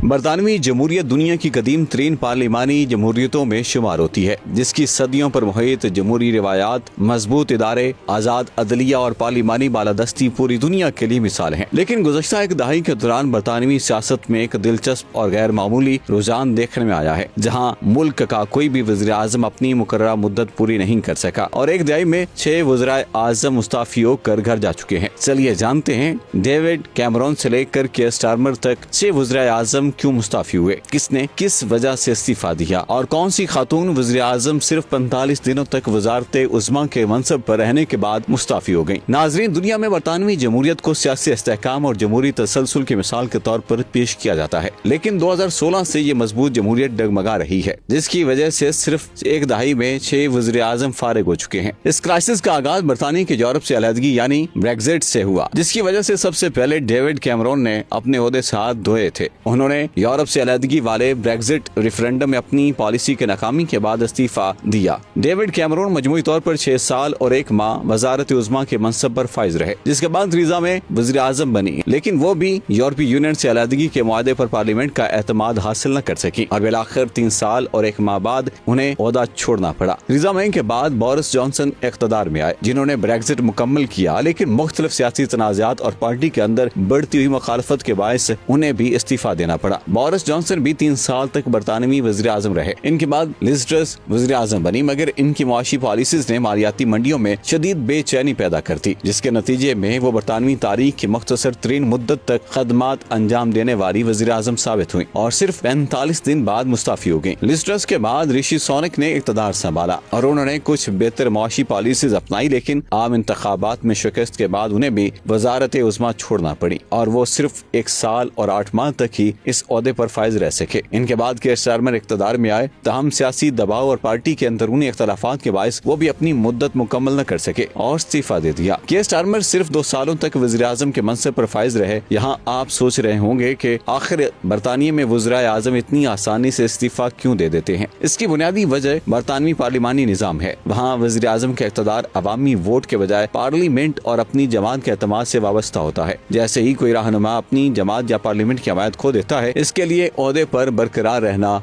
برطانوی جمہوریت دنیا کی قدیم ترین پارلیمانی جمہوریتوں میں شمار ہوتی ہے، جس کی صدیوں پر محیط جمہوری روایات، مضبوط ادارے، آزاد عدلیہ اور پارلیمانی بالادستی پوری دنیا کے لیے مثال ہیں۔ لیکن گزشتہ ایک دہائی کے دوران برطانوی سیاست میں ایک دلچسپ اور غیر معمولی رجحان دیکھنے میں آیا ہے، جہاں ملک کا کوئی بھی وزیر اعظم اپنی مقررہ مدت پوری نہیں کر سکا اور ایک دہائی میں 6 وزرائے اعظم مستعفی ہو کر گھر جا چکے ہیں۔ چلیے جانتے ہیں ڈیوڈ کیمرون سے لے کر کیئر سٹارمر تک 6 وزرائے اعظم کیوں مستعفی ہوئے، کس نے کس وجہ سے استعفیٰ دیا اور کون سی خاتون وزیر اعظم صرف 45 دنوں تک وزارت عظمیٰ کے منصب پر رہنے کے بعد مستعفی ہو گئیں۔ ناظرین، دنیا میں برطانوی جمہوریت کو سیاسی استحکام اور جمہوری تسلسل کی مثال کے طور پر پیش کیا جاتا ہے، لیکن 2016 سے یہ مضبوط جمہوریت ڈگمگا رہی ہے، جس کی وجہ سے صرف ایک دہائی میں 6 وزیر اعظم فارغ ہو چکے ہیں۔ اس کرائسس کا آغاز برطانیہ کے یورپ سے علیحدگی یعنی بریگزٹ سے ہوا، جس کی وجہ سے سب سے پہلے ڈیوڈ کیمرون نے اپنے عہدے سے ہاتھ دھوئے تھے۔ انہوں نے یورپ سے علیحدگی والے بریگزٹ ریفرنڈم میں اپنی پالیسی کے ناکامی کے بعد استعفیٰ دیا۔ ڈیوڈ کیمرون مجموعی طور پر 6 سال اور 1 ماہ وزارت عظمیٰ کے منصب پر فائز رہے، جس کے بعد تھریزا میں وزیر اعظم بنی، لیکن وہ بھی یورپی یونین سے علیحدگی کے معاہدے پر پارلیمنٹ کا اعتماد حاصل نہ کر سکی اور بالآخر 3 سال اور 1 ماہ بعد انہیں عہدہ چھوڑنا پڑا۔ تھریزا مے کے بعد بورس جانسن اقتدار میں آئے، جنہوں نے بریگزٹ مکمل کیا، لیکن مختلف سیاسی تنازعات اور پارٹی کے اندر بڑھتی ہوئی مخالفت کے باعث انہیں بھی استعفیٰ دینا پڑا۔ بورس جانسن بھی 3 سال تک برطانوی وزیر اعظم رہے۔ ان کے بعد لیز ٹرس وزیر اعظم بنی، مگر ان کی معاشی پالیسیز نے مالیاتی منڈیوں میں شدید بے چینی پیدا کر دی، جس کے نتیجے میں وہ برطانوی تاریخ کی مختصر ترین مدت تک خدمات انجام دینے والی وزیر اعظم ثابت ہوئی اور صرف 45 دن بعد مستعفی ہو گئیں۔ لیز ٹرس کے بعد رشی سونک نے اقتدار سنبھالا اور انہوں نے کچھ بہتر معاشی پالیسیز اپنائی، لیکن عام انتخابات میں شکست کے بعد انہیں بھی وزارت عظمیٰ چھوڑنا پڑی اور وہ صرف 1 سال اور 8 ماہ تک ہی اس عہدے پر فائز رہ سکے۔ ان کے بعد کیئر سٹارمر اقتدار میں آئے، تاہم سیاسی دباؤ اور پارٹی کے اندرونی اختلافات کے باعث وہ بھی اپنی مدت مکمل نہ کر سکے اور استعفیٰ دے دیا۔ کیئر سٹارمر صرف 2 سالوں تک وزیر اعظم کے منصب پر فائز رہے۔ یہاں آپ سوچ رہے ہوں گے کہ آخر برطانیہ میں وزرائے اعظم اتنی آسانی سے استعفیٰ کیوں دے دیتے ہیں؟ اس کی بنیادی وجہ برطانوی پارلیمانی نظام ہے۔ وہاں وزیر اعظم کا اقتدار عوامی ووٹ کے بجائے پارلیمنٹ اور اپنی جماعت کے اعتماد سے وابستہ ہوتا ہے۔ جیسے ہی کوئی رہنما اپنی جماعت یا پارلیمنٹ کی حمایت کھو دیتا ہے، اس کے لیے عہدے پر برقرار رہنا